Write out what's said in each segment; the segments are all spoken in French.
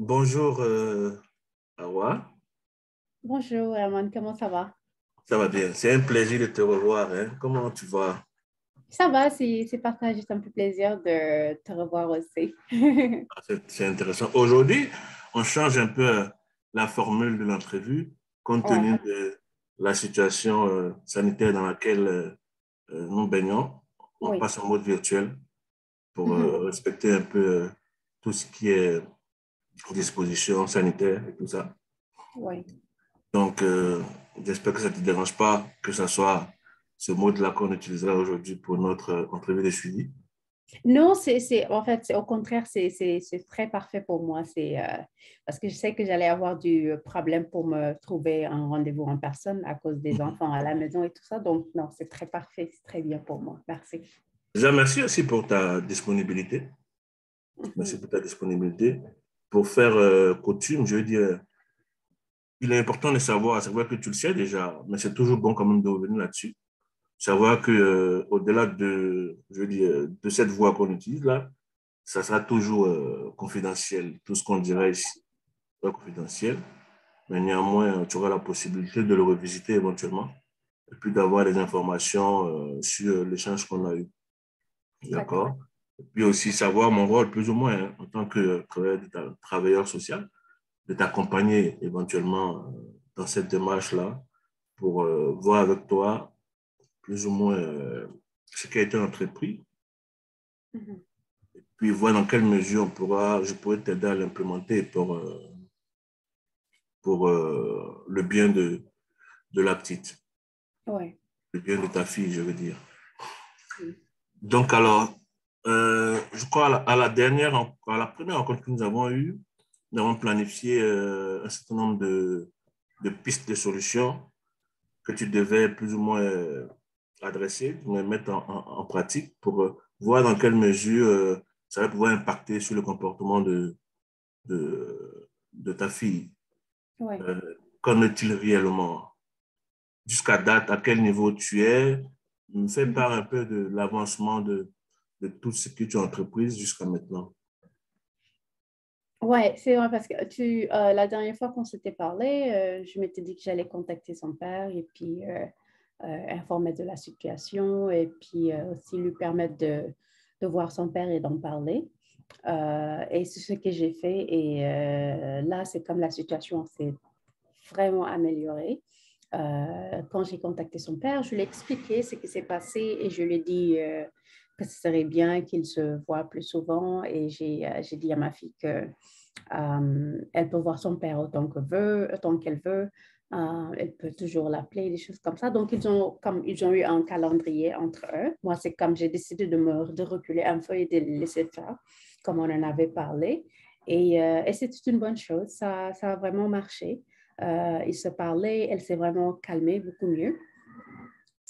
Bonjour, Awa. Bonjour, Herman, comment ça va? Ça va bien. C'est un plaisir de te revoir, hein. Comment tu vas? Ça va, c'est partagé, ça me fait plaisir de te revoir aussi. C'est intéressant. Aujourd'hui, on change un peu la formule de l'entrevue compte tenu Ouais. de la situation sanitaire dans laquelle nous baignons. On Oui. passe en mode virtuel pour Mhm. respecter un peu tout ce qui est dispositions sanitaires et tout ça. Oui. Donc, j'espère que ça ne te dérange pas que ce soit ce mode-là qu'on utilisera aujourd'hui pour notre entrevue de suivi. Non, en fait, au contraire, c'est très parfait pour moi. Parce que je sais que j'allais avoir du problème pour me trouver un rendez-vous en personne à cause des Mhm. enfants à la maison et tout ça. Donc, non, c'est très parfait, c'est très bien pour moi. Merci. Déjà, merci aussi pour ta disponibilité. Merci Mhm. pour ta disponibilité. Pour faire coutume, je veux dire, il est important de savoir, c'est vrai que tu le sais déjà, mais c'est toujours bon quand même de revenir là-dessus. Savoir que au-delà de, je veux dire, de cette voie qu'on utilise là, ça sera toujours confidentiel. Tout ce qu'on dira ici sera confidentiel. Mais néanmoins, tu auras la possibilité de le revisiter éventuellement et puis d'avoir des informations sur l'échange qu'on a eu. D'accord. D'accord? Et puis aussi savoir mon rôle, plus ou moins, hein, en tant que travailleur social, de t'accompagner éventuellement dans cette démarche-là pour voir avec toi plus ou moins ce qui a été entrepris, Mhm. puis voir dans quelle mesure je pourrais t'aider à l'implémenter pour le bien de la petite, Oui. le bien de ta fille, je veux dire. Mhm. Donc, alors, je crois à la première rencontre que nous avons eue, nous avons planifié un certain nombre de pistes de solutions que tu devais plus ou moins adresser, mettre en pratique pour voir dans quelle mesure ça va pouvoir impacter sur le comportement de ta fille. Oui. Euh, Qu'en est-il réellement? Jusqu'à date, à quel niveau tu es? Me fais Mhm. part un peu de l'avancement de tout ce que tu as entrepris jusqu'à maintenant. Ouais, c'est vrai parce que la dernière fois qu'on s'était parlé, je m'étais dit que j'allais contacter son père et puis informer de la situation et puis aussi lui permettre de voir son père et d'en parler. Et c'est ce que j'ai fait. Et là, c'est comme la situation s'est vraiment améliorée. Quand j'ai contacté son père, je lui ai expliqué ce qui s'est passé et je lui ai dit que ce serait bien qu'il se voit plus souvent. Et j'ai dit à ma fille que elle peut voir son père autant qu'elle veut. Elle peut toujours l'appeler, des choses comme ça. Donc, ils ont eu un calendrier entre eux. Moi, c'est comme j'ai décidé de reculer un peu et de le laisser faire, comme on en avait parlé. Et c'est une bonne chose. Ça a vraiment marché. Ils se parlaient. Elle s'est vraiment calmée beaucoup mieux.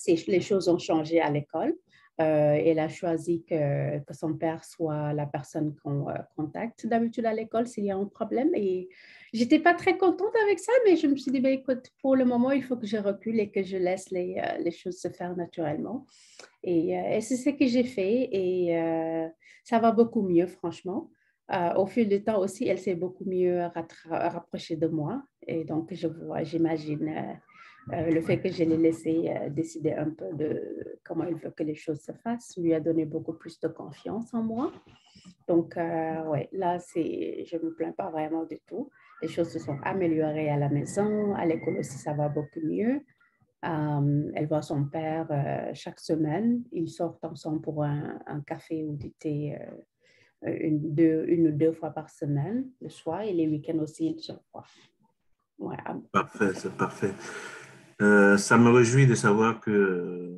Les choses ont changé à l'école. Elle a choisi que son père soit la personne qu'on contacte d'habitude à l'école s'il y a un problème. Et j'étais pas très contente avec ça, mais je me suis dit, ben, écoute, pour le moment, il faut que je recule et que je laisse les choses se faire naturellement. Et c'est ce que j'ai fait et ça va beaucoup mieux, franchement. Au fil du temps aussi, elle s'est beaucoup mieux rapprochée de moi. Et donc, j'imagine le fait que je l'ai laissé décider un peu de comment il veut que les choses se fassent lui a donné beaucoup plus de confiance en moi. Donc, ouais, là, je ne me plains pas vraiment du tout. Les choses se sont améliorées à la maison, à l'école aussi, ça va beaucoup mieux. Elle voit son père chaque semaine. Ils sortent ensemble pour un café ou du thé une ou deux fois par semaine, le soir, et les week-ends aussi, ils se voient. Ouais, Parfait, c'est parfait. Ça me réjouit de savoir que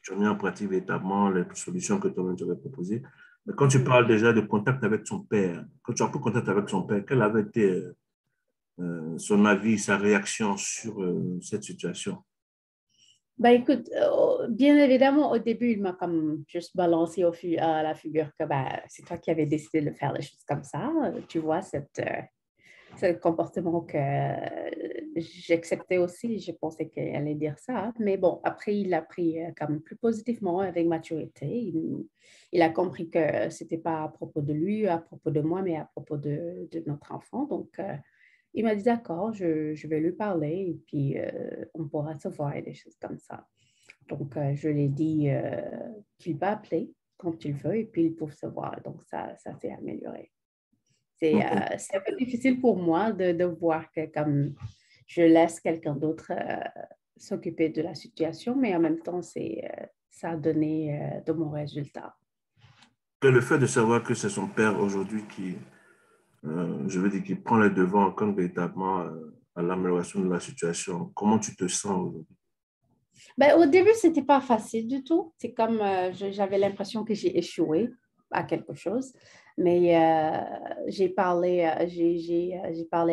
tu as mis en pratique véritablement les solutions que toi-même tu avais proposées. Mais quand tu mhm. parles déjà de contact avec son père, quand tu as pris contact avec son père, quel avait été son avis, sa réaction sur cette situation? Ben écoute, bien évidemment, au début, il m'a comme juste balancé à la figure que ben, c'est toi qui avais décidé de faire les choses comme ça. Tu vois, c'est le comportement que j'acceptais aussi. Je pensais qu'elle allait dire ça. Mais bon, après, il l'a pris comme plus positivement, avec maturité. Il a compris que ce n'était pas à propos de lui, à propos de moi, mais à propos de notre enfant. Donc, il m'a dit, d'accord, je vais lui parler et puis on pourra se voir et des choses comme ça. Donc, je lui ai dit qu'il va appeler quand il veut et puis il peut se voir. Donc, ça s'est amélioré. Ok. C'est un peu difficile pour moi de voir que comme je laisse quelqu'un d'autre s'occuper de la situation, mais en même temps, ça a donné de bons résultats. Que le fait de savoir que c'est son père aujourd'hui qui, je veux dire, qui prend les devants en compte véritablement à l'amélioration de la situation, comment tu te sens aujourd'hui? Ben, au début, ce n'était pas facile du tout. C'est comme j'avais l'impression que j'ai échoué à quelque chose. Mais j'ai parlé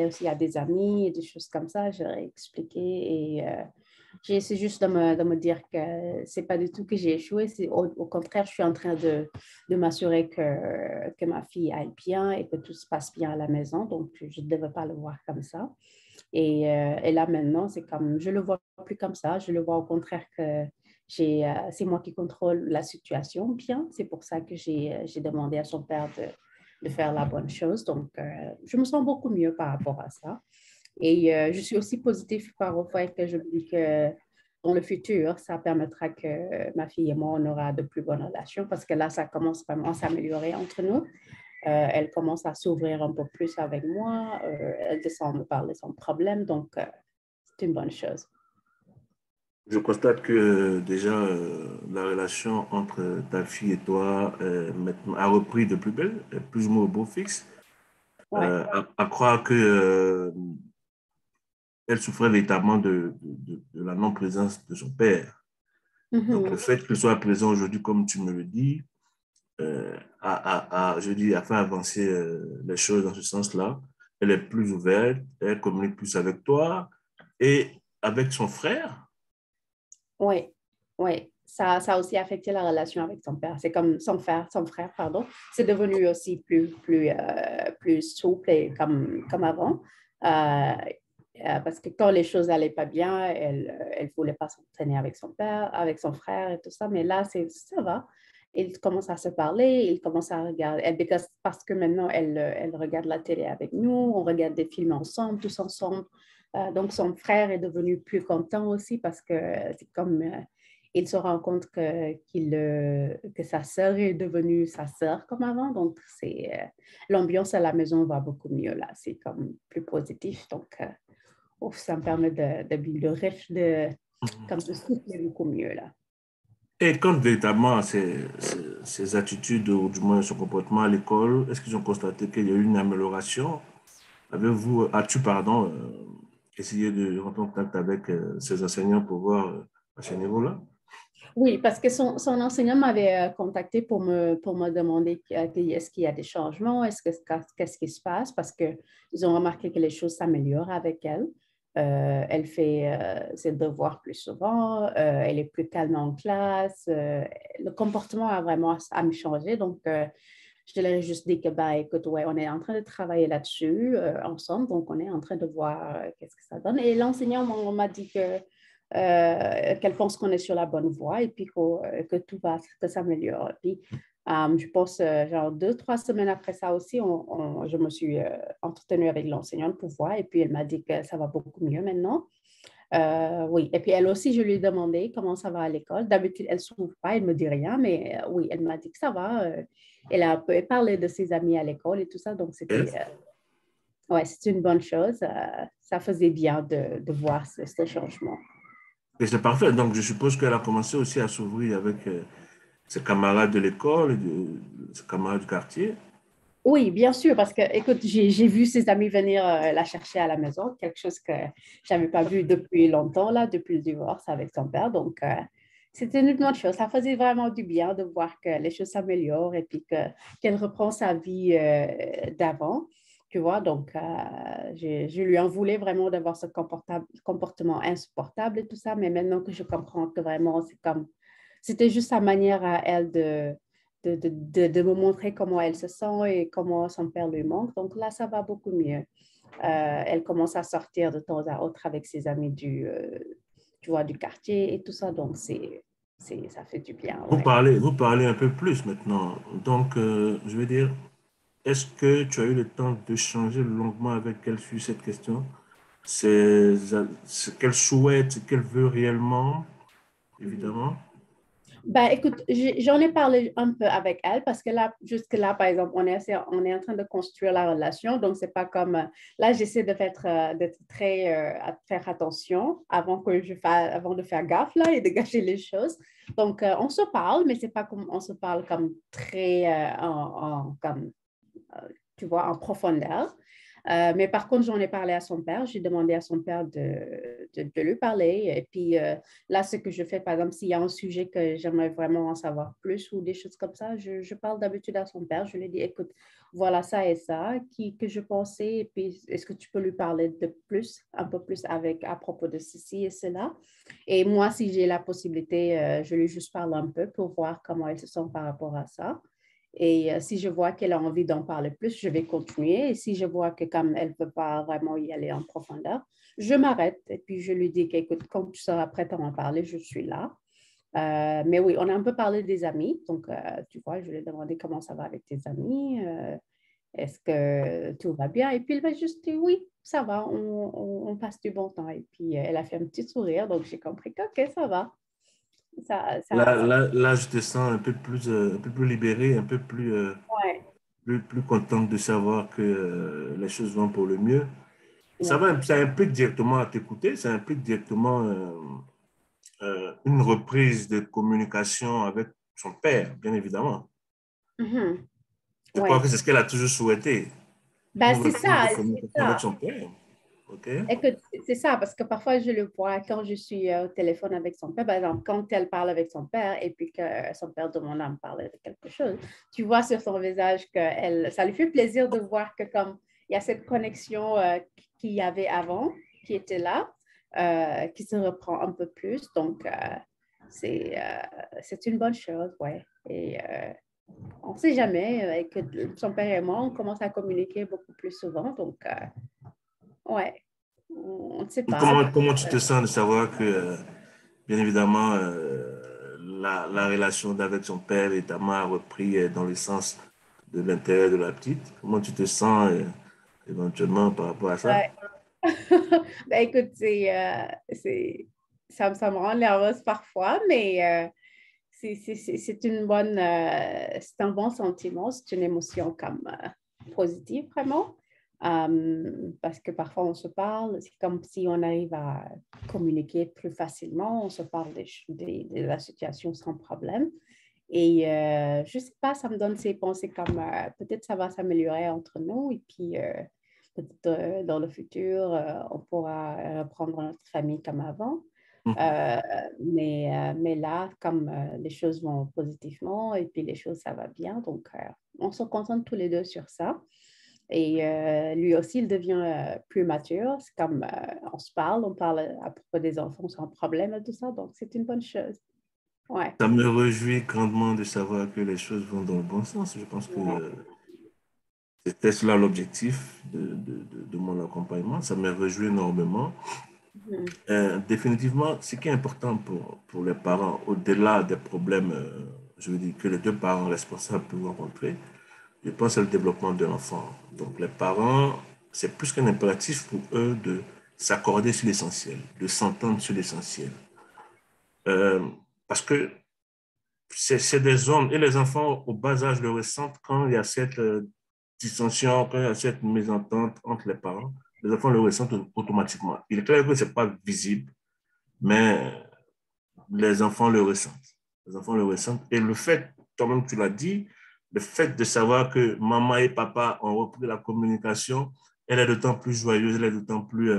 aussi à des amis et des choses comme ça. Je leur ai expliqué et j'ai essayé juste de me dire que c'est pas du tout que j'ai échoué. Au contraire, je suis en train de m'assurer que ma fille aille bien et que tout se passe bien à la maison. Donc, je ne devais pas le voir comme ça. Et là, maintenant, c'est comme, je le vois plus comme ça. Je le vois au contraire que c'est moi qui contrôle la situation bien. C'est pour ça que j'ai demandé à son père de faire la bonne chose. Donc, je me sens beaucoup mieux par rapport à ça. Et je suis aussi positive par au fait que je me dis que dans le futur, ça permettra que ma fille et moi, on aura de plus bonnes relations parce que là, ça commence vraiment à s'améliorer entre nous. Elle commence à s'ouvrir un peu plus avec moi. Elle descend me parler de son problème. Donc, c'est une bonne chose. Je constate que déjà la relation entre ta fille et toi maintenant, a repris de plus belle, plus ou moins au beau fixe. Ouais. À croire que elle souffrait véritablement de la non-présence de son père. Donc le Mhm. fait qu'il soit présent aujourd'hui, comme tu me le dis, je dis, a fait avancer les choses dans ce sens-là. Elle est plus ouverte, elle communique plus avec toi et avec son frère. Oui, oui. Ça a aussi affecté la relation avec son père. C'est comme son frère, pardon. C'est devenu aussi plus souple et comme avant. Euh, parce que quand les choses n'allaient pas bien, elle ne voulait pas s'entraîner avec son père, avec son frère et tout ça. Mais là, ça va. Ils commencent à se parler, ils commencent à regarder. Parce que maintenant, elle regarde la télé avec nous, on regarde des films ensemble, tous ensemble. Donc, son frère est devenu plus content aussi parce que c'est comme il se rend compte que sa sœur est devenue sa sœur comme avant. Donc, l'ambiance à la maison va beaucoup mieux là. C'est comme plus positif. Donc, ça me permet comme de souffler beaucoup mieux là. Et quand véritablement ces attitudes, ou du moins son comportement à l'école, est-ce qu'ils ont constaté qu'il y a eu une amélioration? As-tu, pardon, essayé de rentrer en contact avec ces enseignants pour voir à ce niveau-là? Oui, parce que son enseignant m'avait contacté pour me demander est-ce qu'il y a des changements, qu'est-ce qui se passe, parce qu'ils ont remarqué que les choses s'améliorent avec elle. Elle fait ses devoirs plus souvent, elle est plus calme en classe, le comportement a vraiment changé. Donc, je leur ai juste dit que, bah, écoute, ouais, on est en train de travailler là-dessus ensemble, donc on est en train de voir qu'est-ce que ça donne. Et l'enseignant m'a dit qu'elle pense qu'on est sur la bonne voie et puis que tout va que s'améliore. Puis, je pense, genre 2, 3 semaines après ça aussi, je me suis entretenue avec l'enseignante pour voir et puis elle m'a dit que ça va beaucoup mieux maintenant. Oui, et puis elle aussi, je lui ai demandé comment ça va à l'école. D'habitude, elle ne s'ouvre pas, elle ne me dit rien, mais oui, elle m'a dit que ça va. Elle a un peu parlé de ses amis à l'école et tout ça, donc Et, ouais, c'est une bonne chose. Ça faisait bien de voir ce changement. et c'est parfait. Donc, je suppose qu'elle a commencé aussi à s'ouvrir avec ses camarades de l'école, ses camarades du quartier. Oui, bien sûr, parce que, écoute, j'ai vu ses amis venir la chercher à la maison, quelque chose que je n'avais pas vu depuis longtemps, là, depuis le divorce avec son père. Donc, c'était une bonne chose. Ça faisait vraiment du bien de voir que les choses s'améliorent et puis qu'elle reprend sa vie d'avant, tu vois. Donc, je lui en voulais vraiment d'avoir ce comportement insupportable et tout ça, mais maintenant que je comprends que vraiment, c'était juste sa manière à elle de me montrer comment elle se sent et comment son père lui manque. Donc là, ça va beaucoup mieux. Elle commence à sortir de temps à autre avec ses amis tu vois, du quartier et tout ça. Donc, ça fait du bien. Ouais. Vous parlez un peu plus maintenant. Donc, je veux dire, est-ce que tu as eu le temps de changer longuement avec elle sur cette question? C'est ce qu'elle souhaite, ce qu'elle veut réellement, Mhm. évidemment. Ben, écoute, j'en ai parlé un peu avec elle parce que là, jusque-là, par exemple, on est en train de construire la relation. Donc, c'est pas comme. Là, j'essaie d'être très. À faire attention avant de faire gaffe là et de gâcher les choses. Donc, on se parle, mais c'est pas comme. On se parle comme très. Comme, euh, tu vois, en profondeur. Mais par contre, j'en ai parlé à son père. J'ai demandé à son père de lui parler. Et puis là, ce que je fais, par exemple, s'il y a un sujet que j'aimerais vraiment en savoir plus ou des choses comme ça, je parle d'habitude à son père. Je lui dis, écoute, voilà ça et ça que je pensais. Et puis, est-ce que tu peux lui parler de plus, un peu plus à propos de ceci et cela? Et moi, si j'ai la possibilité, je lui juste parle un peu pour voir comment elle se sent par rapport à ça. Et si je vois qu'elle a envie d'en parler plus, je vais continuer. Et si je vois que comme elle ne veut pas vraiment y aller en profondeur, je m'arrête et puis je lui dis qu'écoute, quand tu seras prête à en parler, je suis là. Mais oui, on a un peu parlé des amis. Donc, tu vois, je lui ai demandé comment ça va avec tes amis. Est-ce que tout va bien? Et puis, elle m'a juste dit oui, ça va, on passe du bon temps. Et puis, elle a fait un petit sourire. Donc, j'ai compris que, OK, ça va. Ouais. Là, je te sens un peu plus libéré, un peu Ouais, plus contente de savoir que les choses vont pour le mieux. ouais. Ça implique directement à t'écouter, ça implique directement une reprise de communication avec son père, bien évidemment. Mhm. Je crois que Ouais. c'est ce qu'elle a toujours souhaité, Ben, une c'est reprise de ça, c'est communication avec ça. son père. OK? Écoute, c'est ça, parce que parfois je le vois quand je suis au téléphone avec son père, par exemple, quand elle parle avec son père et puis que son père demande à me parler de quelque chose, tu vois sur son visage que ça lui fait plaisir de voir que comme il y a cette connexion qu'il y avait avant, qui était là, qui se reprend un peu plus. Donc, c'est une bonne chose, ouais. Et on ne sait jamais, que son père et moi, on commence à communiquer beaucoup plus souvent. Donc, ouais. On ne sait pas. Comment tu te sens de savoir que, bien évidemment, la relation avec son père et ta mère a repris dans le sens de l'intérêt de la petite? Comment tu te sens éventuellement par rapport à ça? Ouais. Ben, écoute, ça me rend nerveuse parfois, mais c'est un bon sentiment, c'est une émotion comme positive, vraiment. Parce que parfois on se parle, c'est comme si on arrive à communiquer plus facilement, on se parle de la situation sans problème. Et je ne sais pas, ça me donne ces pensées comme peut-être ça va s'améliorer entre nous et puis peut-être dans le futur, on pourra reprendre notre famille comme avant. Mhm. Euh, mais là, comme les choses vont positivement et puis les choses, ça va bien, donc on se concentre tous les deux sur ça. Et lui aussi, il devient plus mature. C'est comme on parle à propos des enfants sans problème et tout ça, donc c'est une bonne chose. Ouais. Ça me réjouit grandement de savoir que les choses vont dans le bon sens. Je pense que Ouais. c'était cela l'objectif de mon accompagnement. Ça me réjouit énormément. Mhm. Définitivement, ce qui est important pour les parents, au-delà des problèmes, je veux dire, que les deux parents responsables peuvent rencontrer, je pense à le développement de l'enfant. Donc, les parents, c'est plus qu'un impératif pour eux de s'accorder sur l'essentiel, de s'entendre sur l'essentiel. Euh, Parce que c'est des zones, et les enfants au bas âge le ressentent quand il y a cette dissension, quand il y a cette mésentente entre les parents, les enfants le ressentent automatiquement. Il est clair que ce n'est pas visible, mais les enfants le ressentent. Les enfants le ressentent. Et le fait, toi-même tu l'as dit, le fait de savoir que maman et papa ont repris la communication, elle est d'autant plus joyeuse, elle est d'autant plus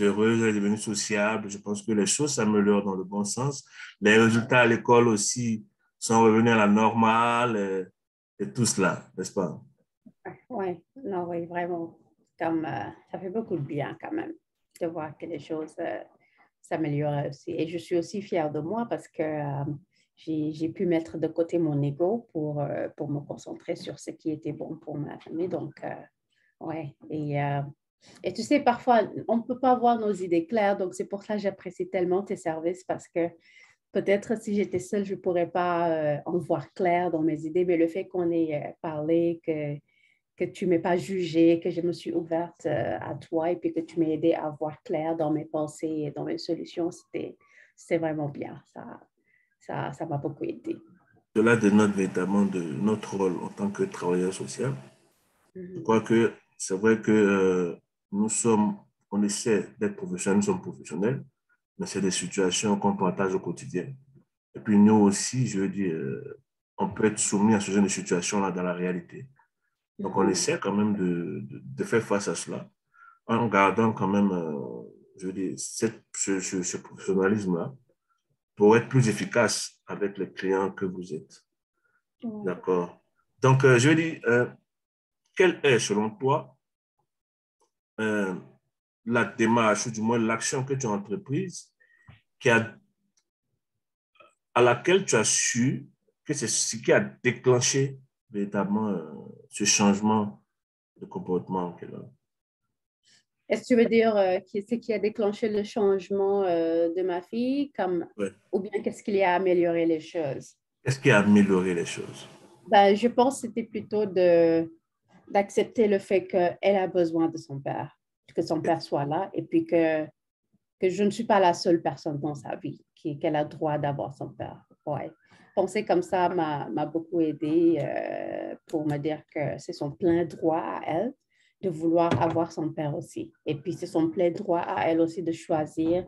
heureuse, elle est devenue sociable. Je pense que les choses s'améliorent dans le bon sens. Les résultats à l'école aussi sont revenus à la normale et tout cela, n'est-ce pas? Ouais, non, oui, vraiment. Comme ça fait beaucoup de bien quand même de voir que les choses s'améliorent aussi. Et je suis aussi fière de moi parce que j'ai pu mettre de côté mon ego pour me concentrer sur ce qui était bon pour ma famille. Donc, ouais. Et Et tu sais, parfois, on ne peut pas voir nos idées claires, donc c'est pour ça que j'apprécie tellement tes services parce que peut-être si j'étais seule, je ne pourrais pas en voir clair dans mes idées, mais le fait qu'on ait parlé, que tu ne m'aies pas jugée, que je me suis ouverte à toi et puis que tu m'as aidé à voir clair dans mes pensées et dans mes solutions, c'était vraiment bien. Ça m'a beaucoup aidé. Cela dénote véritablement de notre rôle en tant que travailleur social. Je Mhm. crois que c'est vrai que nous sommes, on essaie d'être professionnels, nous sommes professionnels, mais c'est des situations qu'on partage au quotidien. Et puis nous aussi, je veux dire, on peut être soumis à ce genre de situation-là dans la réalité. Donc on Mhm. essaie quand même de faire face à cela en gardant quand même, je veux dire, ce professionnalisme-là pour être plus efficace avec les clients que vous êtes. Ouais. D'accord. Donc, je veux dire, quelle est, selon toi, euh, la démarche, ou du moins l'action que tu as entreprise, qui a, à laquelle tu as su que c'est ce qui a déclenché véritablement ce changement de comportement qu'elle a. Est-ce que tu veux dire ce qui a déclenché le changement de ma fille, comme, Ouais. ou bien qu'est-ce qui a amélioré les choses? Qu'est-ce qui a amélioré les choses? Ben, je pense que c'était plutôt d'accepter le fait qu'elle a besoin de son père, que son père soit là, et puis que je ne suis pas la seule personne dans sa vie qu'elle a le droit d'avoir son père. Ouais. Penser comme ça m'a beaucoup aidé pour me dire que c'est son plein droit à elle de vouloir avoir son père aussi. Et puis, c'est son plein droit à elle aussi de choisir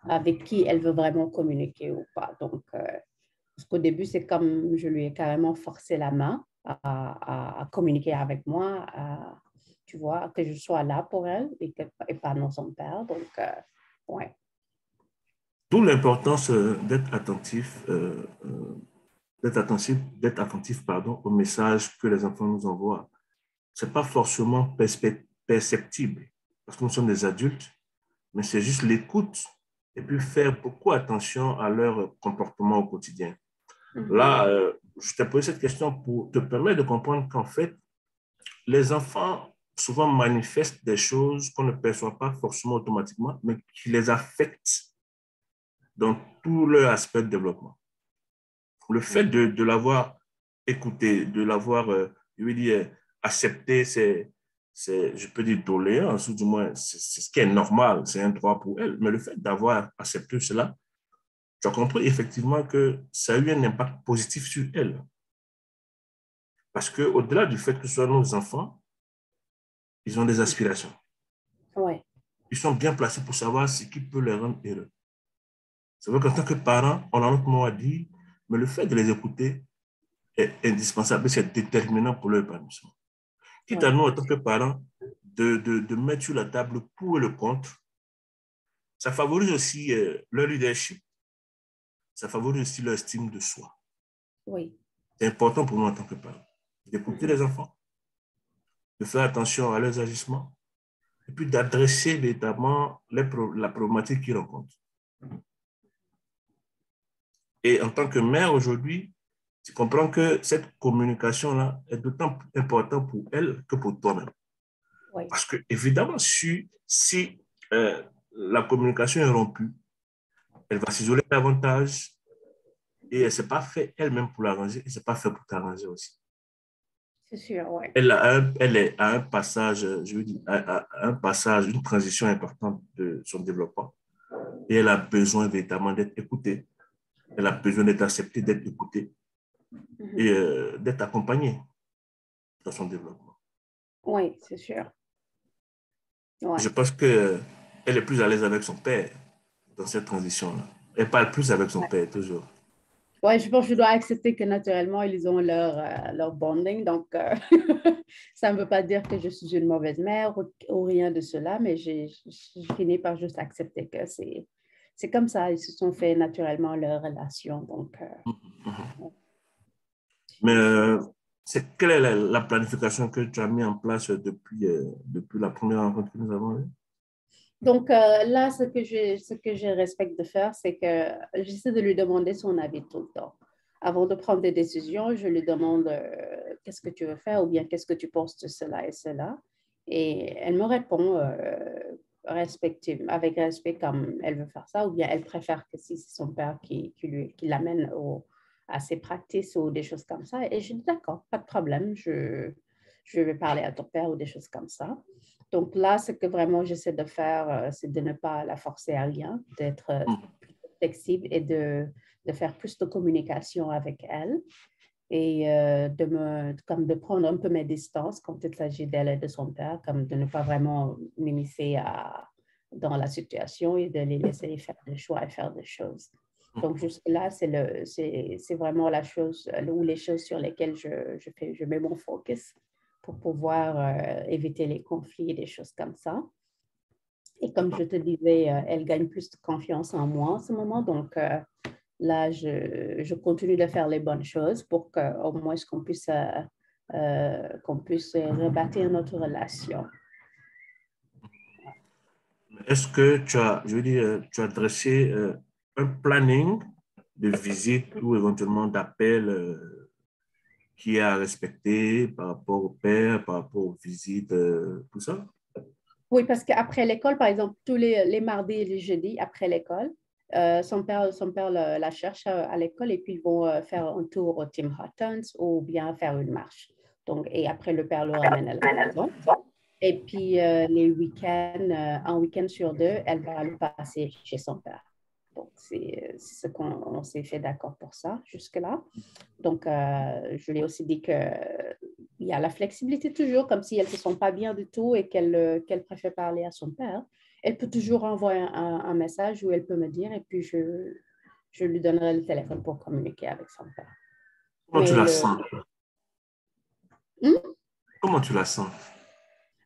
avec qui elle veut vraiment communiquer ou pas. Donc, parce qu'au début, c'est comme je lui ai carrément forcé la main à communiquer avec moi, tu vois, que je sois là pour elle et pas non son père. Donc, ouais. D'où l'importance d'être attentif, pardon, au message que les enfants nous envoient. C'est pas forcément perceptible parce que nous sommes des adultes, mais c'est juste l'écoute et puis faire beaucoup attention à leur comportement au quotidien. Là, Mhm. je t'ai posé cette question pour te permettre de comprendre qu'en fait, les enfants souvent manifestent des choses qu'on ne perçoit pas forcément automatiquement, mais qui les affectent dans tout leur aspect de développement. Le fait Mhm. de l'avoir écouté, de l'avoir, je veux dire, accepté, je peux dire, doléance, ou du moins, c'est ce qui est normal, c'est un droit pour elle. Mais le fait d'avoir accepté cela, tu as compris effectivement que ça a eu un impact positif sur elle. Parce qu'au-delà du fait que ce soit nos enfants, ils ont des aspirations. Ouais. Ils sont bien placés pour savoir ce qui peut les rendre heureux. C'est vrai qu'en tant que parent, on a notre mot à dire, mais le fait de les écouter est indispensable, c'est déterminant pour leur épanouissement. Quitte à Ouais. nous, en tant que parents, de mettre sur la table le pour et le contre, ça favorise aussi leur leadership, ça favorise aussi leur estime de soi. Oui. C'est important pour nous en tant que parents d'écouter Mhm. les enfants, de faire attention à leurs agissements, et puis d'adresser véritablement la problématique qu'ils rencontrent. Et en tant que mère aujourd'hui, tu comprends que cette communication-là est d'autant plus importante pour elle que pour toi-même. Oui. Parce que, évidemment, si la communication est rompue, elle va s'isoler davantage et elle ne s'est pas fait elle-même pour l'arranger et ce n'est pas fait pour t'arranger aussi. C'est sûr, oui. Elle est à un passage, je veux dire, à un passage, une transition importante de son développement et elle a besoin véritablement d'être écoutée. Elle a besoin d'être acceptée, d'être écoutée et Mhm. d'être accompagnée dans son développement. Oui, c'est sûr. Je Ouais. pense qu'elle est plus à l'aise avec son père dans cette transition-là. Elle parle plus avec son Ouais. père, toujours. Ouais, je pense que je dois accepter que naturellement, ils ont leur bonding. Donc, ça ne veut pas dire que je suis une mauvaise mère ou rien de cela, mais j'ai fini par juste accepter que c'est comme ça. Ils se sont fait naturellement leur relation. Donc, Mais je suis quelle est la planification que tu as mis en place depuis la première rencontre que nous avons eue? Donc là, ce que je respecte de faire, c'est que j'essaie de lui demander son avis tout le temps. Avant de prendre des décisions, je lui demande qu'est-ce que tu veux faire ou bien qu'est-ce que tu penses de cela et cela. Et elle me répond avec respect comme elle veut faire ça, ou bien elle préfère que si c'est son père qui l'amène à ses pratiques ou des choses comme ça. Et je dis d'accord, pas de problème, je vais parler à ton père ou des choses comme ça. Donc là, ce que vraiment j'essaie de faire, c'est de ne pas la forcer à rien, d'être plus flexible et de faire plus de communication avec elle et comme de prendre un peu mes distances quand il s'agit d'elle et de son père, comme de ne pas vraiment m'immiscer dans la situation et de les laisser faire des choix et faire des choses. Donc, jusque-là, c'est vraiment la chose ou les choses sur lesquelles je mets mon focus pour pouvoir éviter les conflits et des choses comme ça. Et comme je te disais, elle gagne plus de confiance en moi en ce moment. Donc, là, je continue de faire les bonnes choses pour qu'au moins qu'on puisse rebâtir notre relation. Est-ce que je veux dire, tu as dressé un planning de visite ou éventuellement d'appel qui est à respecter par rapport au père, par rapport aux visites, tout ça? Oui, parce qu'après l'école, par exemple, tous les mardis et les jeudis, après l'école, son père la cherche à l'école et puis ils vont faire un tour au Tim Hortons ou bien faire une marche. Donc, et après, le père le ramène à la maison. Et puis, les week-ends, un week-end sur deux, elle va le passer chez son père. Donc, c'est ce qu'on s'est fait d'accord pour ça jusque-là. Donc, je lui ai aussi dit qu'il y a la flexibilité toujours, comme si elle ne se sent pas bien du tout et qu'elle préfère parler à son père. Elle peut toujours envoyer un message où elle peut me dire et puis je lui donnerai le téléphone pour communiquer avec son père. Comment tu la sens? Hmm? Comment tu la sens?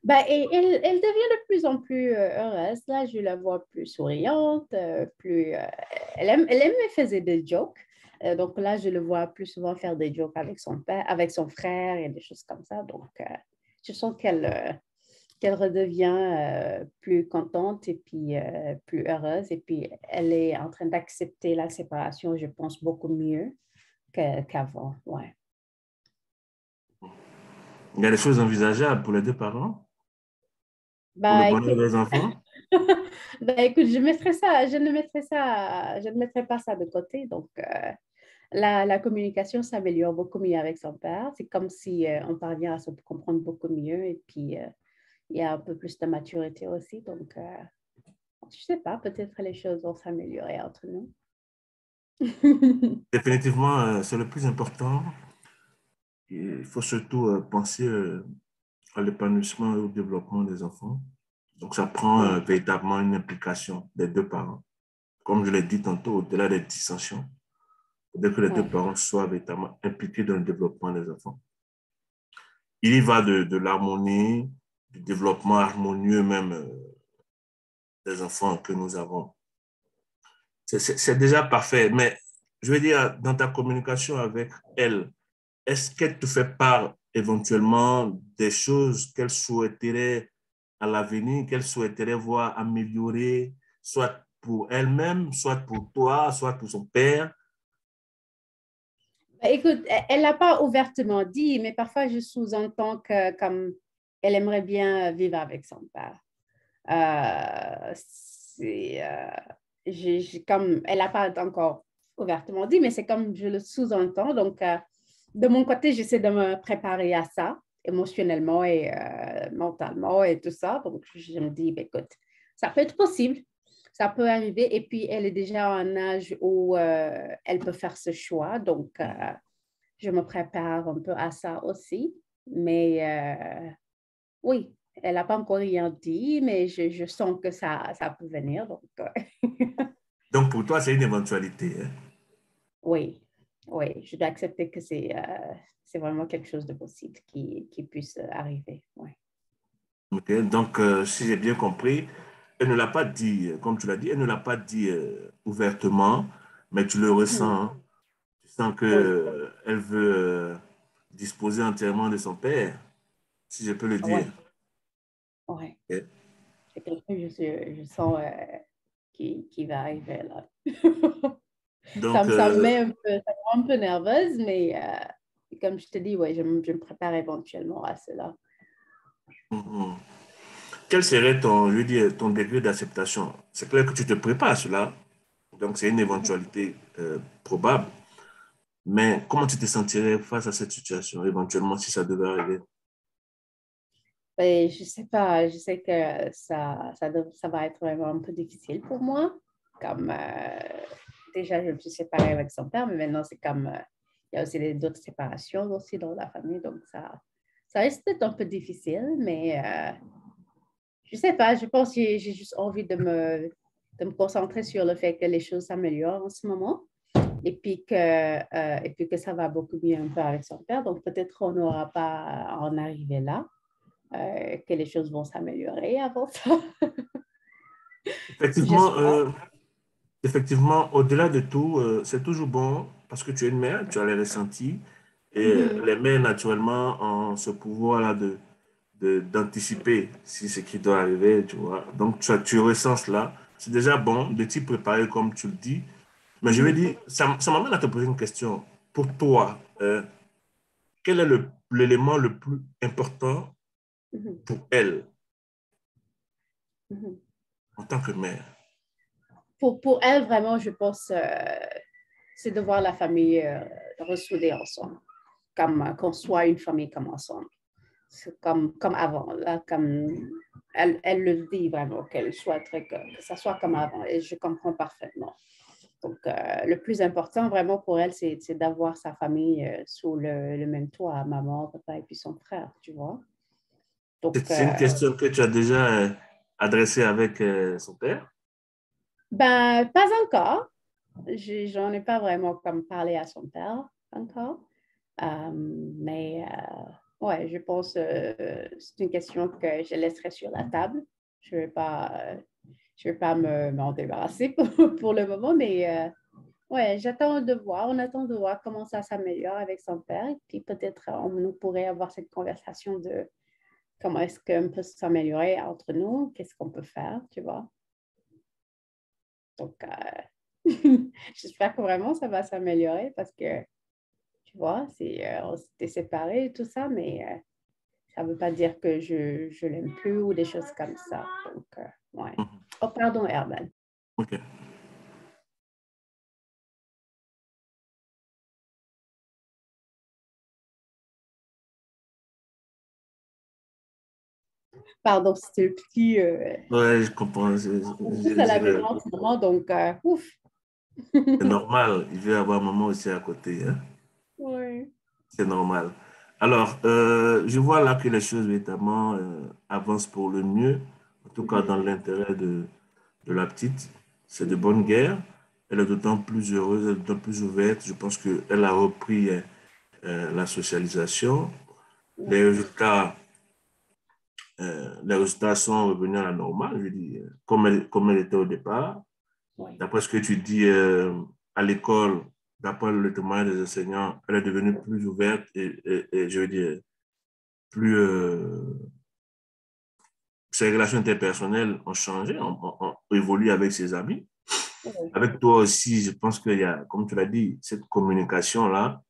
Ben, et elle devient de plus en plus heureuse. Là, je la vois plus souriante, elle aime me faire des jokes. Donc là, je le vois plus souvent faire des jokes avec son père, avec son frère et des choses comme ça. Donc, je sens qu'elle redevient plus contente et puis plus heureuse. Et puis, elle est en train d'accepter la séparation, je pense, beaucoup mieux qu'avant. Ouais. Il y a des choses envisageables pour les deux parents, pour le Bah, bonheur écoute, des enfants? ben, écoute, je ne mettrai pas ça de côté. Donc, la communication s'améliore beaucoup mieux avec son père. C'est comme si on parvient à se comprendre beaucoup mieux et puis il y a un peu plus de maturité aussi. Donc, je ne sais pas, peut-être les choses vont s'améliorer entre nous. Définitivement, c'est le plus important. Il faut surtout penser à l'épanouissement et au développement des enfants. Donc, ça prend Oui, véritablement une implication des deux parents. Comme je l'ai dit tantôt, au-delà des dissensions, il faudrait que les deux oui, parents soient véritablement impliqués dans le développement des enfants. Il y va de l'harmonie, du développement harmonieux même des enfants que nous avons. C'est déjà parfait, mais je veux dire, dans ta communication avec elle, est-ce qu'elle te fait part éventuellement des choses qu'elle souhaiterait à l'avenir, qu'elle souhaiterait voir améliorer, soit pour elle-même, soit pour toi, soit pour son père? ben, écoute, elle l'a pas ouvertement dit, mais parfois je sous-entends que comme elle aimerait bien vivre avec son père. C'est, comme, elle n'a pas encore ouvertement dit, mais c'est comme je le sous-entends. Donc, de mon côté, j'essaie de me préparer à ça, émotionnellement et mentalement et tout ça. Donc, je me dis, ben, écoute, ça peut être possible, ça peut arriver. Et puis, elle est déjà à un âge où elle peut faire ce choix. Donc, je me prépare un peu à ça aussi. Mais oui, elle n'a pas encore rien dit, mais je sens que ça peut venir. Donc, Donc, pour toi, c'est une éventualité, hein? oui, oui, je dois accepter que c'est vraiment quelque chose de possible qui puisse arriver. Ouais. Ok. Donc, si j'ai bien compris, elle ne l'a pas dit, comme tu l'as dit, elle ne l'a pas dit ouvertement, mais tu le ressens, Mhm. hein. Tu sens que, Oui, elle veut disposer entièrement de son père, si je peux le dire. oui, oui. Ok. C'est quelque chose que je sens qui va arriver là. Donc, Ça me met ça me rend un peu nerveuse, mais comme je te dis, ouais, je me prépare éventuellement à cela. Mhm. Quel serait ton, je veux dire, ton degré d'acceptation? C'est clair que tu te prépares à cela, donc c'est une éventualité probable, mais comment tu te sentirais face à cette situation, éventuellement, si ça devait arriver? Ben, je sais pas, je sais que ça va être vraiment un peu difficile pour moi. Comme déjà, je me suis séparée avec son père, mais maintenant, c'est comme il y a aussi d'autres séparations aussi dans la famille, donc ça risque d'être un peu difficile, mais je sais pas, je pense que j'ai juste envie de me concentrer sur le fait que les choses s'améliorent en ce moment et puis que ça va beaucoup mieux un peu avec son père. Donc peut-être on n'aura pas à en arriver là, que les choses vont s'améliorer avant ça. Effectivement, J'espère. effectivement, au-delà de tout, c'est toujours bon parce que tu es une mère, tu as les ressentis et Mhm. les mères, naturellement, ont ce pouvoir-là d'anticiper si ce qui doit arriver, tu vois. Donc, tu ressens cela. C'est déjà bon de t'y préparer comme tu le dis. Mais je vais Mhm. dire, ça m'amène à te poser une question. Pour toi, quel est l'élément le plus important Mhm. pour elle Mhm. en tant que mère? Pour elle, vraiment, je pense c'est de voir la famille ressoudée ensemble, comme qu'on soit une famille comme ensemble. C'est comme avant, là, comme elle le dit vraiment, qu'elle souhaiterait que ça soit comme avant, et je comprends parfaitement. Donc, le plus important vraiment pour elle, c'est d'avoir sa famille sous le même toit, maman, papa et puis son frère, tu vois. Donc, C'est une question que tu as déjà adressée avec son père? ben, pas encore. J'en ai pas vraiment comme parlé à son père encore. Mais ouais, je pense c'est une question que je laisserai sur la table. Je vais pas m'en débarrasser pour le moment, mais ouais, j'attends de voir. On attend de voir comment ça s'améliore avec son père. Et puis peut-être on nous pourrait avoir cette conversation de comment est-ce qu'on peut s'améliorer entre nous, qu'est-ce qu'on peut faire, tu vois. Donc, j'espère que vraiment ça va s'améliorer parce que, tu vois, on s'était séparés et tout ça, mais ça ne veut pas dire que je l'aime plus ou des choses comme ça. Donc, ouais. Mhm. Oh, pardon, Herman. OK. Pardon, c'était le petit Ouais, je comprends. tous à la maison en ce moment, donc ouf. C'est normal. Il veut y avoir maman aussi à côté, hein. Ouais. C'est normal. Alors, je vois là que les choses, évidemment, avancent pour le mieux, en tout cas dans Mhm. l'intérêt de la petite. C'est de bonne guerre. Elle est d'autant plus heureuse, elle est d'autant plus ouverte. Je pense qu'elle a repris la socialisation. Les Ouais. résultats, les résultats sont revenus à la normale, je dis, comme elle était au départ. Ouais. D'après ce que tu dis à l'école, d'après le témoignage des enseignants, elle est devenue plus ouverte et je veux dire, plus, ses relations interpersonnelles ont changé, ont évolué avec ses amis. Ouais. Avec toi aussi, je pense qu'il y a, comme tu l'as dit, cette communication-là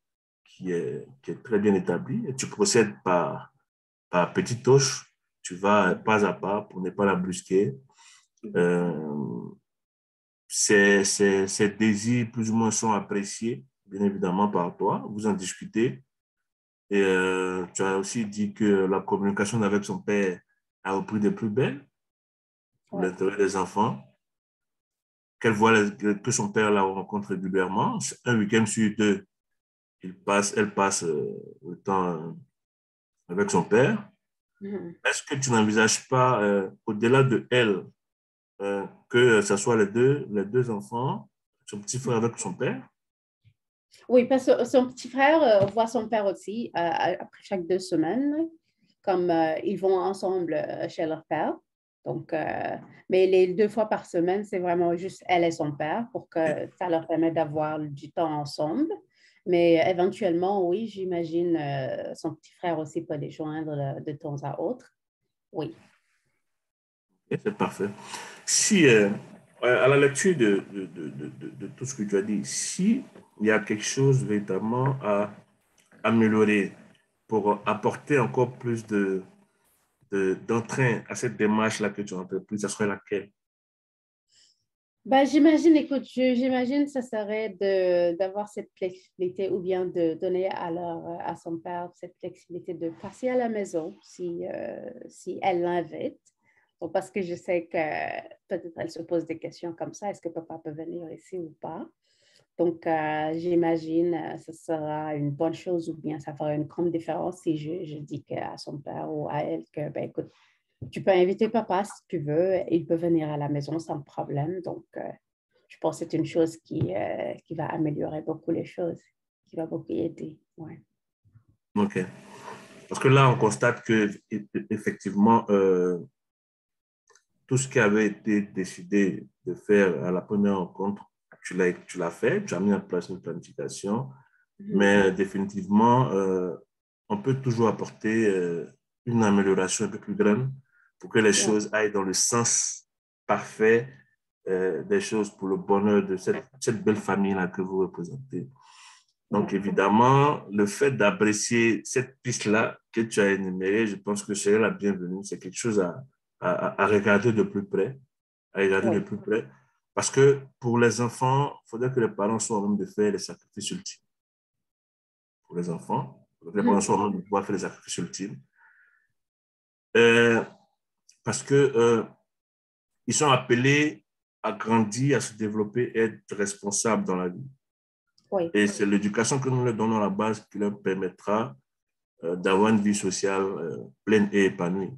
qui est très bien établie. Et tu procèdes par petites touches, tu vas pas à pas pour ne pas la brusquer. Mhm. Euh, Ces désirs, plus ou moins, sont appréciés, bien évidemment, par toi. Vous en discutez. Et tu as aussi dit que la communication avec son père a repris des plus belles pour Ouais. l'intérêt des enfants. Qu'elle voit que son père la rencontre régulièrement. Un week-end sur deux, elle passe le temps avec son père. Mhm. Est-ce que tu n'envisages pas, au-delà de elle, que ce soit les deux enfants, son petit frère avec son père? Oui, parce que son petit frère voit son père aussi après chaque 2 semaines, comme ils vont ensemble chez leur père. Donc, mais les 2 fois par semaine, c'est vraiment juste elle et son père pour que ça leur permette d'avoir du temps ensemble. Mais éventuellement, oui, j'imagine son petit frère aussi peut les joindre de temps à autre. Oui. Et c'est parfait. Si, à la lecture de tout ce que tu as dit, si il y a quelque chose véritablement à améliorer pour apporter encore plus d'entrain à cette démarche-là que tu as entreprise, ça serait laquelle? Ben, j'imagine, écoute, j'imagine que ça serait d'avoir cette flexibilité ou bien de donner à son père cette flexibilité de passer à la maison si elle l'invite. Donc, parce que je sais que peut-être elle se pose des questions comme ça, est-ce que papa peut venir ici ou pas? Donc, j'imagine ce sera une bonne chose ou bien ça fera une grande différence si je dis à son père ou à elle que, ben, écoute, tu peux inviter papa si tu veux, il peut venir à la maison sans problème. Donc, je pense que c'est une chose qui va améliorer beaucoup les choses, qui va beaucoup aider. Ouais. OK. Parce que là, on constate que effectivement, tout ce qui avait été décidé de faire à la première rencontre, tu l'as fait, tu as mis en place une planification, mais définitivement, on peut toujours apporter une amélioration un peu plus grande pour que les Ouais. choses aillent dans le sens parfait des choses pour le bonheur de cette belle famille-là que vous représentez. Donc, Ouais. évidemment, le fait d'apprécier cette piste-là que tu as énumérée, je pense que c'est la bienvenue. C'est quelque chose à regarder de plus près, à regarder de Ouais. plus près. Parce que pour les enfants, il faudrait que les parents soient en même de faire les sacrifices ultimes. Pour les enfants, il faudrait que les parents soient en même de pouvoir faire les sacrifices ultimes. Euh, parce que ils sont appelés à grandir, à se développer, à être responsables dans la vie. Ouais. Et c'est l'éducation que nous leur donnons à la base qui leur permettra d'avoir une vie sociale pleine et épanouie.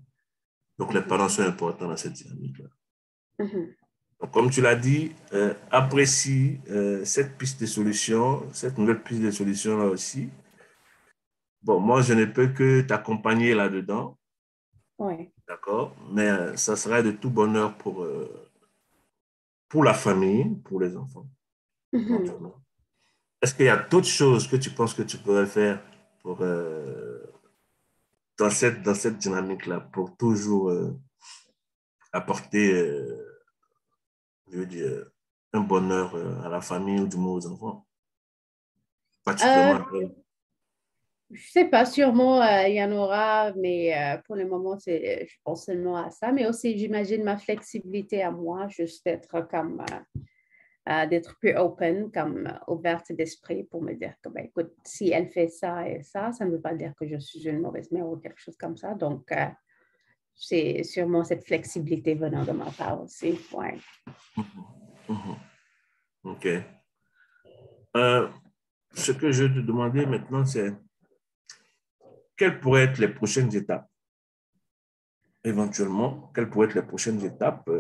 Donc, les parents sont importants dans cette dynamique-là. Donc, comme tu l'as dit, apprécie cette piste de solution, cette nouvelle piste de solution-là aussi. Bon, moi, je ne peux que t'accompagner là-dedans, Ouais. d'accord? Mais ça sera de tout bonheur pour la famille, pour les enfants, éventuellement. Est-ce qu'il y a d'autres choses que tu penses que tu pourrais faire pour, dans cette dynamique-là, pour toujours apporter, je veux dire, un bonheur à la famille ou du moins aux enfants, Euh, particulièrement à elle. je sais pas, sûrement il y en aura, mais pour le moment, je pense seulement à ça. Mais aussi, j'imagine ma flexibilité à moi, juste d'être plus open, comme ouverte d'esprit pour me dire que, ben, écoute, si elle fait ça et ça ne veut pas dire que je suis une mauvaise mère ou quelque chose comme ça. Donc, c'est sûrement cette flexibilité venant de ma part aussi. Ouais. Mhm. OK. Euh, ce que je vais te demander maintenant, c'est quelles pourraient être les prochaines étapes, éventuellement, quelles pourraient être les prochaines étapes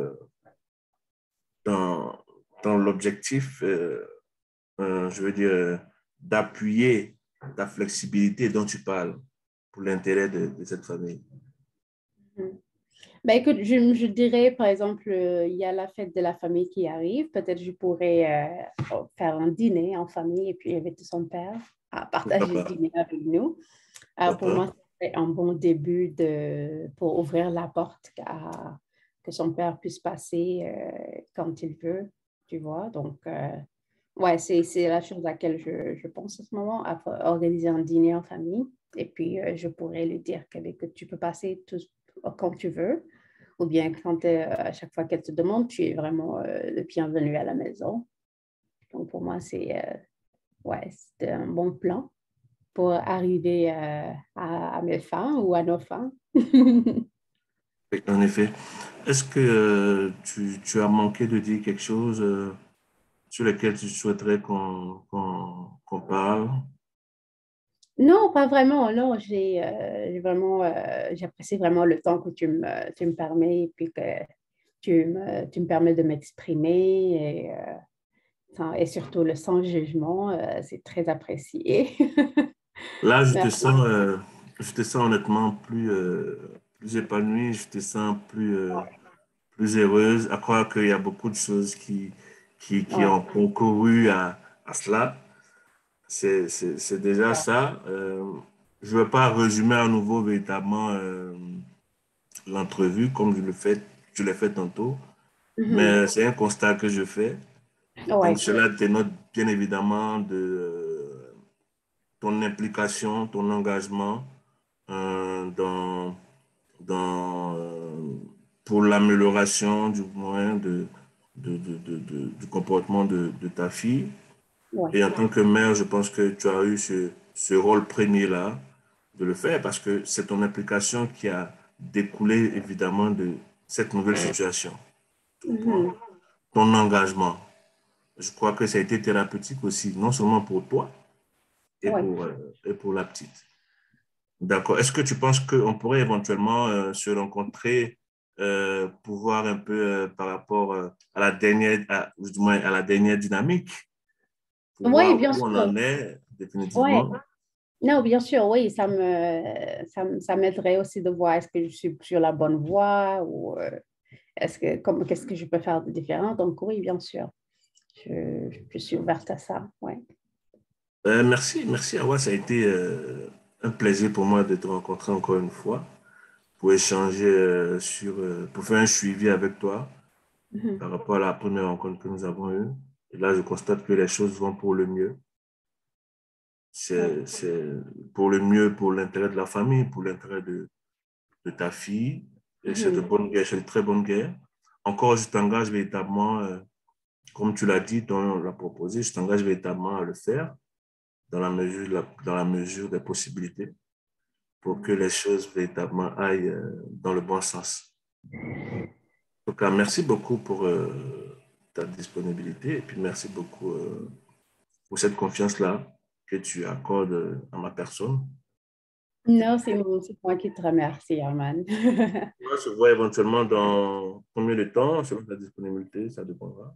dans, dans l'objectif, je veux dire, d'appuyer ta flexibilité dont tu parles pour l'intérêt de cette famille. Mhm. Ben, écoute, je dirais, par exemple, il y a la fête de la famille qui arrive. Peut-être je pourrais faire un dîner en famille et puis inviter son père à Pourquoi partager le pas? dîner avec nous. Pourquoi Pour moi, pas? c'est un bon début pour ouvrir la porte que son père puisse passer quand il veut, tu vois. Donc, ouais, c'est la chose à laquelle je pense en ce moment, à organiser un dîner en famille. Et puis, je pourrais lui dire que tu peux passer quand tu veux, ou bien à chaque fois qu'elle te demande, tu es vraiment le bienvenu à la maison. Donc, pour moi, ouais, c'est un bon plan pour arriver à mes fins ou à nos fins. Oui, en effet. Est-ce que tu as manqué de dire quelque chose sur lequel tu souhaiterais qu'on parle? Non, pas vraiment. Non, j'apprécie vraiment le temps que tu me permets et puis que tu me permets de m'exprimer et surtout le sans jugement, c'est très apprécié. Là, Merci. je te sens honnêtement plus épanoui, je te sens plus heureuse, à croire qu'il y a beaucoup de choses qui Ouais. ont concouru à cela. C'est déjà ça. Je ne vais pas résumer à nouveau véritablement l'entrevue comme je l'ai fait tantôt, Mhm. mais c'est un constat que je fais. Donc, Ouais. cela dénote bien évidemment de ton implication, ton engagement dans, dans, pour l'amélioration du moins du comportement de ta fille. Ouais. Et en tant que mère, je pense que tu as eu ce rôle premier-là de le faire parce que c'est ton implication qui a découlé évidemment de cette nouvelle situation. Tu comprends? Mhm. Ton engagement. Je crois que ça a été thérapeutique aussi, non seulement pour toi Ouais. et pour la petite. D'accord. Est-ce que tu penses qu'on pourrait éventuellement se rencontrer pour voir un peu par rapport à la dernière, du moins à la dernière dynamique, pour Oui, voir bien où on en sûr. est Ouais. définitivement? Non, bien sûr, oui, ça m'aiderait aussi de voir est-ce que je suis sur la bonne voie ou qu'est-ce que je peux faire de différent. Donc, oui, bien sûr, je suis ouverte à ça. Ouais. Merci Awa, ça a été un plaisir pour moi de te rencontrer encore une fois, pour échanger pour faire un suivi avec toi Mhm. par rapport à la première rencontre que nous avons eue. Et là, je constate que les choses vont pour le mieux. Ouais. C'est pour le mieux, pour l'intérêt de la famille, pour l'intérêt de ta fille. Et c'est de Mhm. bonne guerre, c'est une très bonne guerre. Encore, je t'engage véritablement, comme tu l'as dit, on l'a proposé, je t'engage véritablement à le faire dans la mesure des possibilités pour que les choses véritablement aillent dans le bon sens. En tout cas, merci beaucoup pour ta disponibilité et puis merci beaucoup pour cette confiance-là que tu accordes à ma personne. Non, c'est moi qui te remercie, Arman. On se voit éventuellement dans combien de temps, selon ta disponibilité, ça dépendra.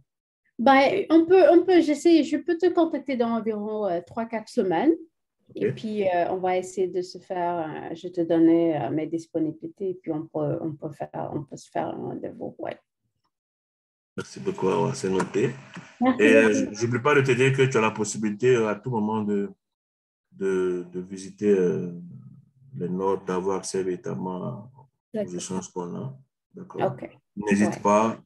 Ben, je peux te contacter dans environ 3-4 semaines. Et OK? puis, on va essayer de se faire, je te donnais mes disponibilités et puis on peut se faire un rendez-vous. Ouais. Merci beaucoup, Awa, c'est noté. Merci Et beaucoup. j'oublie pas de te dire que tu as la possibilité à tout moment de visiter les notes, d'avoir accès véritablement aux D'accord. échanges qu'on a. D'accord? OK. N'hésite Ouais. pas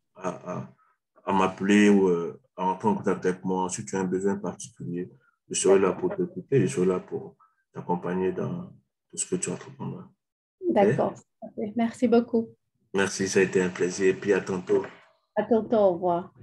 à m'appeler ou à entrer en contact avec moi si tu as un besoin particulier. Je serai là D'accord. pour t'écouter, je serai là pour t'accompagner dans tout ce que tu entreprendras. OK? D'accord. OK. Merci beaucoup. Merci, ça a été un plaisir. Et puis à tantôt. À tantôt. Au revoir.